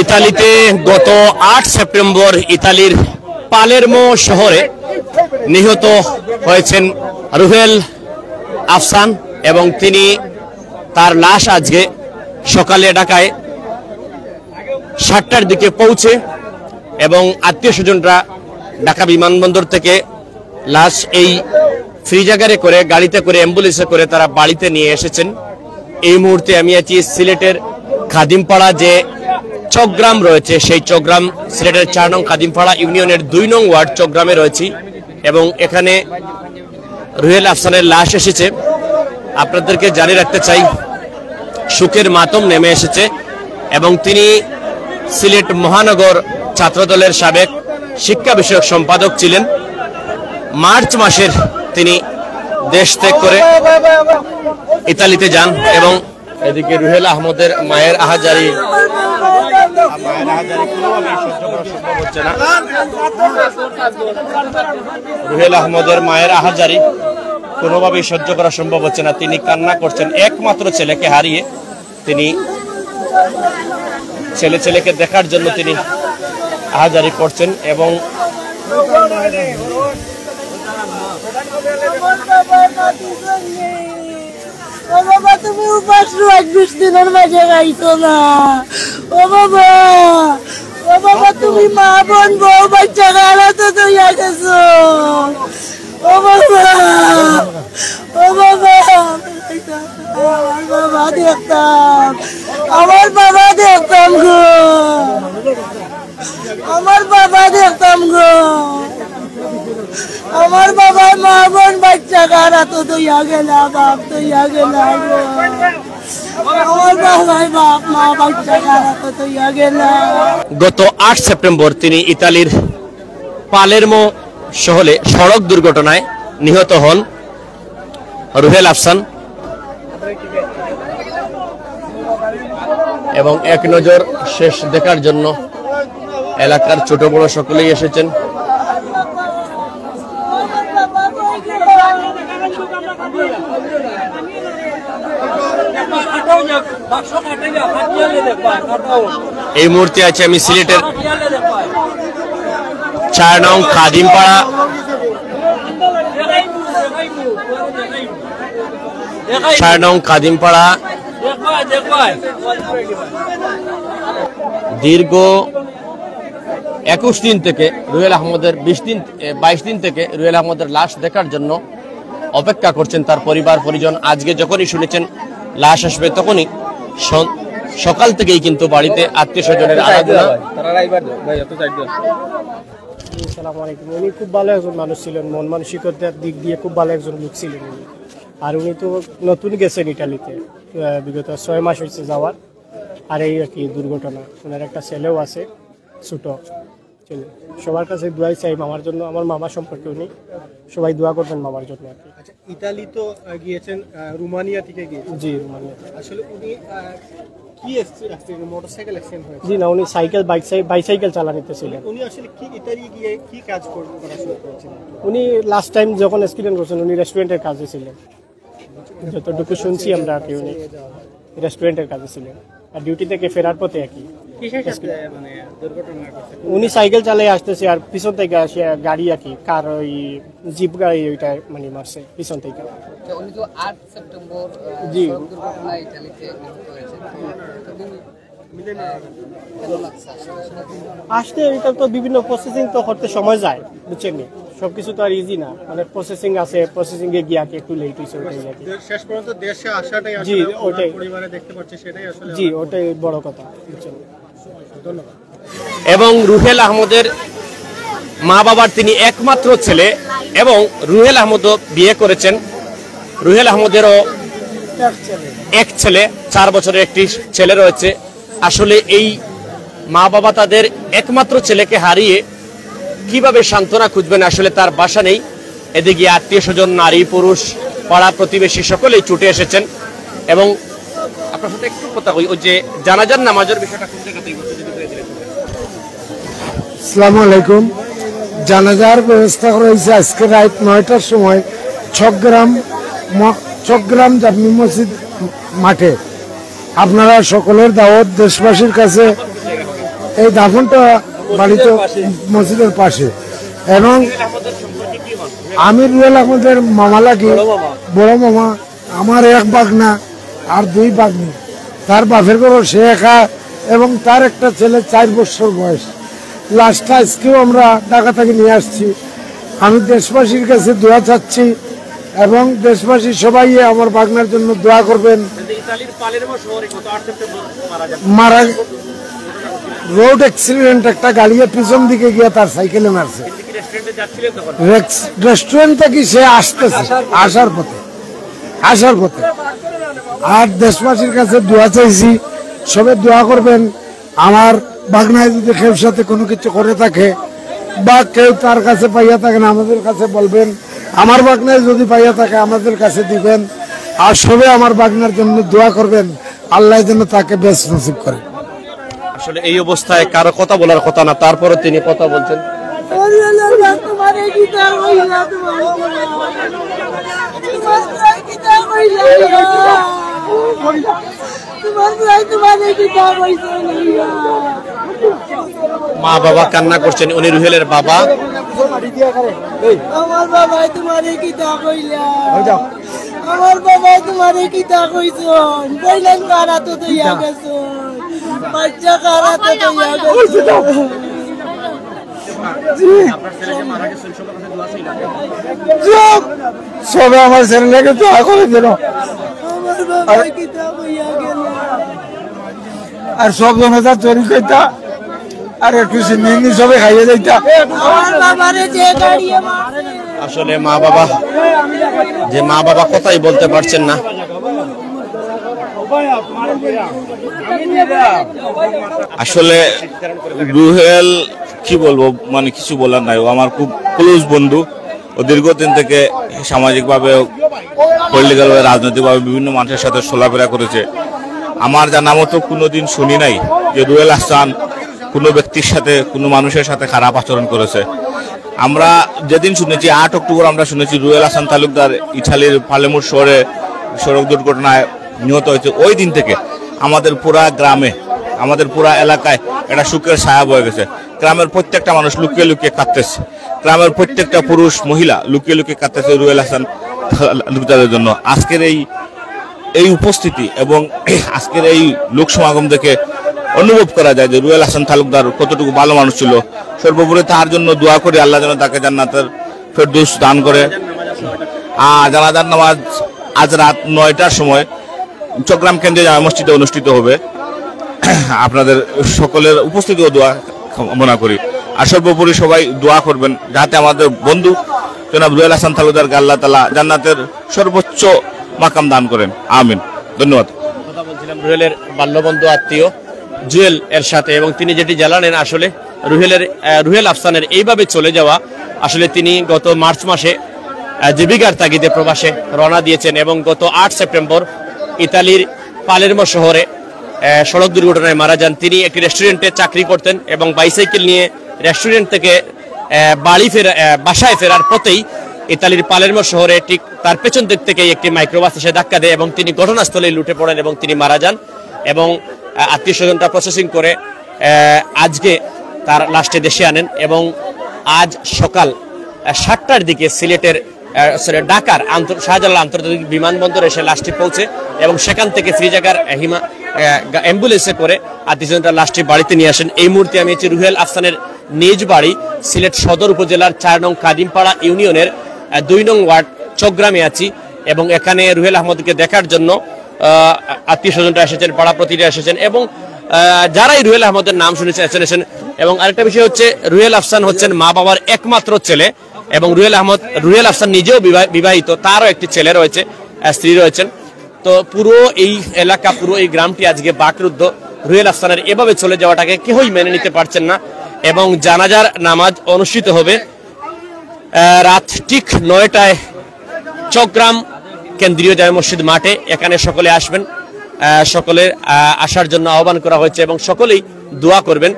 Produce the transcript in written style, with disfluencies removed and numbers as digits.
ইতালিতে গত ৮ সেপ্টেম্বর ইতালির পালেরমো শহরে নিহত হয়েছেন রুহেল আফসান এবং তিনি তার লাশ আজকে সকালে ঢাকায় ৭টার দিকে পৌঁছে এবং আত্মীয় স্বজনরা ঢাকা বিমানবন্দর থেকে লাশ এই ফ্রিজাগারে করে গাড়িতে করে অ্যাম্বুলেন্সে করে তারা বাড়িতে নিয়ে এসেছেন। এই মুহূর্তে আমি আছি সিলেটের খাদিমপাড়া যে চকগ্রাম রয়েছে, সেই চকগ্রাম সিলেটের ৪ নং খাদিমপাড়া ইউনিয়নের ২ নং ওয়ার্ড চকগ্রামে রয়েছি এবং এখানে রুহেল আফসানের লাশ এসেছে। আপনাদেরকে জানিয়ে রাখতে চাই শোকের মাতম নেমে এসেছে এবং তিনি সিলেট মহানগর ছাত্রদলের সাবেক শিক্ষা বিষয়ক সম্পাদক ছিলেন। মার্চ মাসের তিনি দেশ ত্যাগ করে ইতালিতে যান এবং এদিকে রুহেল আহমদের মায়ের আহাজারি রুহেল আহমদের মায়ের আহাজারি কোনোভাবেই সহ্য করা সম্ভব হচ্ছে না। তিনি কান্না করছেন, একমাত্র ছেলেকে হারিয়ে তিনি ছেলেকে দেখার জন্য তিনি আহাজারি করছেন এবং বাবা তুমি উপাস ২৮ দিনের মাঝে গাইছো না। ও বাবা তুমি মা বোন বউ বাচ্চা গালা তো তৈয়া গেছো। ও বাবা আমার বাবা দেখতাম, আমার বাবা দেখতাম গো, আমার বাবা দেখতাম গো, আমার বাবার মা বোন বাচ্চা গালা তো তৈয়া গেলা, বাপ তৈয়া গেলা গো, আমার বাবার বাপ মা বাচ্চা গালা তো তৈয়া গেলা। গত ৮ সেপ্টেম্বর তিনি ইতালির পালেরমো শহরে সড়ক দুর্ঘটনায় নিহত হন রুহেল আফসান এবং এক নজর শেষ দেখার জন্য এলাকার ছোট বড় সকলেই এসেছেন। এই মুহূর্তে আছে আমি সিলেটের ৪ নং খাদিমপাড়া দীর্ঘ ২১ দিন থেকে রুহেল আহমদের ২২ দিন থেকে রুহেল আহমদের লাশ দেখার জন্য অপেক্ষা করছেন তার পরিবার পরিজন। আজকে যখনই শুনেছেন লাশ আসবে তখনই সকাল থেকেই কিন্তু বাড়িতে আত্মীয় স্বজনের আরাধনা। উনি খুব ভালো একজন মানুষ ছিলেন, মন মানসিকতার দিক দিয়ে খুব ভালো একজন লোক ছিলেন উনি। আর উনি তো নতুন গেছেন ইটালিতে, বিগত ৬ মাস হয়েছে যাওয়ার। আর এই আর কি দুর্ঘটনা, ওনার একটা ছেলেও আছে ছোট ছেলে। সবার কাছে দোয়াই চাই মামার জন্য, আমার মামা সম্পর্কে উনি সবাই দোয়া করবেন মামার জন্য আর কি। আচ্ছা, ইতালি তো গিয়েছেন, রোমানিয়া থেকে গিয়েছেন? জি, রোমানিয়া। আসলে উনি কি মোটরসাইকেল অ্যাক্সিডেন্ট হয়েছে? জি না, উনি বাইসাইকেল চালানিতে ছিলেন। উনি আসলে কি ইতালি গিয়ে কি কাজ করা শুরু করেছিলেন? উনি লাস্ট টাইম যখন অ্যাক্সিডেন্ট করছেন উনি রেস্টুরেন্টের কাজে ছিলেন, যতটুকু শুনছি আমরা আর কি। উনি রেস্টুরেন্টের কাজে ছিলেন আর ডিউটি থেকে ফেরার পথে একই উনি সাইকেল চালিয়ে আসতেছে আর পিছন থেকে আসে গাড়ি আর কি, কার ওই জিপ গাড়ি ওইটা মানে মারছে পিছন থেকে। উনি তো ৮ সেপ্টেম্বর জি দুর্ঘটনায় ইতালিতে নিহত হয়েছেন। আসতে এটা তো বিভিন্ন প্রসেসিং তো করতে সময় যায়, বুঝছেন, সবকিছু তো আর ইজি না, মানে প্রসেসিং আছে, প্রসেসিং এ গিয়ে একটু লেট হয়েছে। শেষ পর্যন্ত দেশে আসাটাই জি ওটাই পরিবারে দেখতে পাচ্ছি, সেটাই আসলে জি ওটাই বড় কথা, বুঝছেন। ধন্যবাদ। এবং রুহেল আহমদের মা বাবার তিনি একমাত্র ছেলে এবং রুহেল আহমদও বিয়ে করেছেন। রুহেল আহমদেরও এক ছেলে, ৪ বছরের একটি ছেলে রয়েছে। আসলে এই মা বাবা তাদের একমাত্র ছেলেকে হারিয়ে কিভাবে সান্ত্বনা খুঁজবেন, আসলে তার বাসা নেই। এদিকে আত্মীয় স্বজন, নারী পুরুষ, পাড়া প্রতিবেশী সকলেই ছুটে এসেছেন। এবং আপনার সাথে একটু কথা কই, ওই যে জানাজার নামাজের বিষয়টা কোন জায়গাতেই হচ্ছে যদি বলে দিলেন। আসসালামু আলাইকুম। জানাজার ব্যবস্থা করা হয়েছে আজকে রাত ৯টার সময় চকগ্রাম জামি মসজিদ মাঠে। আপনারা সকলের দাওয়াত দেশবাসীর কাছে এই দাফনটা বাড়িতে মসজিদের পাশে। এবং আমি রুহেল আহমদের মামা লাগি, বড় মামা। আমার এক বাগনা আর দুই বাগনি, তার বাপের ঘর সে একা, এবং তার একটা ছেলে 4 বছর বয়স। লাস্টটা আজকেও আমরা ঢাকা থেকে নিয়ে আসছি। আমি দেশবাসীর কাছে দোয়া চাচ্ছি এবং দেশবাসী সবাই আমার বাগনার জন্য দোয়া করবেন। মারা রোড অ্যাক্সিডেন্ট, একটা গাড়ির পিছন দিকে গিয়ে তার সাইকেলে মারছে। রেস্টুরেন্ট থেকে সে আসতেছে, আসার পথে। আর দেশবাসীর কাছে দোয়া চাইছি, সবে দোয়া করবেন। আমার বাগনায় যদি কেউ সাথে কোনো কিছু করে থাকে বা কেউ তার কাছে পাইয়া থাকেন আমাদের কাছে বলবেন। আমার বাগনায় যদি পাইয়া থাকে আমাদের কাছে দিবেন। আর সবে আমার বাগনার জন্য দোয়া করবেন, আল্লাহ যেন তাকে বেশ নসিব করে। আসলে এই অবস্থায় কারো কথা বলার কথা না, তারপরে তিনি কথা বলছেন। মা বাবা কান্না করছেন, উনি রুহেলের বাবা। আমার বাবাই তোমারে কি তা কইলা, আমার বাবাই তোমারে কি তা কইছন, কইলেন কারা তো তুইয়া গেছন, বাচ্চা কারা তো তুইয়া গেছন। সবে আমার ছেলেকে দোয়া করে দিল। আমার বাবাই কি তা কইয়া গেল। আর সব জনতা তৈরি করতা, আর একটু সিন্নি সবে খাইয়ে দিতা। আমার বাবারে যে গাড়িয়ে মারছে। আসলে মা বাবা কথাই বলতে পারছেন না। আসলে রুহেল কি বলবো, মানে কিছু বলার নাই। ও আমার খুব ক্লোজ বন্ধু। ও দীর্ঘদিন থেকে সামাজিকভাবে, পলিটিক্যালভাবে, রাজনৈতিকভাবে বিভিন্ন মানুষের সাথে চলাফেরা করেছে। আমার জানা মতো কোনোদিন শুনি নাই যে রুহেল হাসান কোনো ব্যক্তির সাথে, কোনো মানুষের সাথে খারাপ আচরণ করেছে। আমরা যেদিন শুনেছি 8 অক্টোবর আমরা শুনেছি রুহেল হাসান তালুকদার ইটালির পালেমুর শহরে সড়ক দুর্ঘটনায় নিহত হয়েছে। ওই দিন থেকে আমাদের পুরা গ্রামে, আমাদের পুরা এলাকায় একটা সুখের ছায়া বয়ে গেছে। গ্রামের প্রত্যেকটা মানুষ লুকিয়ে লুকিয়ে কাঁদতেছে, গ্রামের প্রত্যেকটা পুরুষ মহিলা লুকিয়ে লুকিয়ে কাঁদতেছে রুহেল হাসান তালুকদারের জন্য। আজকের এই উপস্থিতি এবং আজকের এই লোক সমাগম দেখে অনুভব করা যায় যে রুহেল হাসান তালুকদার কতটুকু ভালো মানুষ ছিল। সর্বোপরি তার জন্য দোয়া করি আল্লাহ যেন তাকে জান্নাতের ফেরদৌস দান করে। জানাজার নামাজ আজ রাত 9টার সময় চট্টগ্রাম কেন্দ্রীয় জামে মসজিদে অনুষ্ঠিত হবে। আপনাদের সকলের উপস্থিতিও দোয়া কামনা করি। আর সর্বোপরি সবাই দোয়া করবেন যাতে আমাদের বন্ধু জনাব রুহেল হাসান তালুকদারকে আল্লাহ তাআলা জান্নাতের সর্বোচ্চ মাকাম দান করেন, আমিন। ধন্যবাদ। কথা বলছিলাম রুহেলের বাল্যবন্ধু আত্মীয় জুয়েল এর সাথে, এবং তিনি যেটি জানালেন আসলে রুহেল আফসানের এইভাবে চলে যাওয়া, আসলে তিনি গত মার্চ মাসে জীবিকার তাগিদে প্রবাসে রওনা দিয়েছেন এবং গত 8 সেপ্টেম্বর ইতালির পালেরমো শহরে সড়ক দুর্ঘটনায় মারা যান। তিনি একটি রেস্টুরেন্টে চাকরি করতেন এবং বাইসাইকেল নিয়ে রেস্টুরেন্ট থেকে বাসায় ফেরার পথেই ইতালির পালেরমো শহরে ঠিক তার পেছন দিক থেকে একটি মাইক্রোবাস এসে ধাক্কা দেয় এবং তিনি ঘটনাস্থলে লুটে পড়েন এবং তিনি মারা যান। এবং আত্মীয় স্বজনরা প্রসেসিং করে আজকে তার লাশটি দেশে আনেন এবং আজ সকাল 7টার দিকে সিলেটের ঢাকার শাহজালাল আন্তর্জাতিক বিমানবন্দরে এসে লাশটি পৌঁছে এবং সেখান থেকে ফ্রিজাগার অ্যাম্বুলেন্সে করে আত্মীয়স্বজনরা লাশটি বাড়িতে নিয়ে আসেন। এই মুহূর্তে আমি আছি রুহেল আফসানের নিজ বাড়ি সিলেট সদর উপজেলার 4 নং কাদিমপাড়া ইউনিয়নের 2 নং ওয়ার্ড চকগ্রামে আছি এবং এখানে রুহেল আহমদকে দেখার জন্য আত্মীয় স্বজনরা এসেছেন, পাড়া প্রতিটা এসেছেন এবং যারাই রুহেল আহমদের নাম শুনেছেন। এবং আরেকটা বিষয় হচ্ছে রুহেল আফসান হচ্ছেন মা বাবার একমাত্র ছেলে এবং রুহেল আফসান নিজেও বিবাহিত, তারও একটি ছেলে রয়েছে, স্ত্রী রয়েছেন। তো পুরো এই এলাকা, পুরো এই গ্রামটি আজকে বাকরুদ্ধ। রুহেল আফসানের এভাবে চলে যাওয়াটাকে কেউই মেনে নিতে পারছেন না এবং জানাজার নামাজ অনুষ্ঠিত হবে রাত ঠিক 9টায় চকগ্রাম কেন্দ্রীয় জামে মসজিদ মাঠে। এখানে সকলে আসবেন, সকলের আসার জন্য আহ্বান করা হয়েছে এবং সকলেই দোয়া করবেন।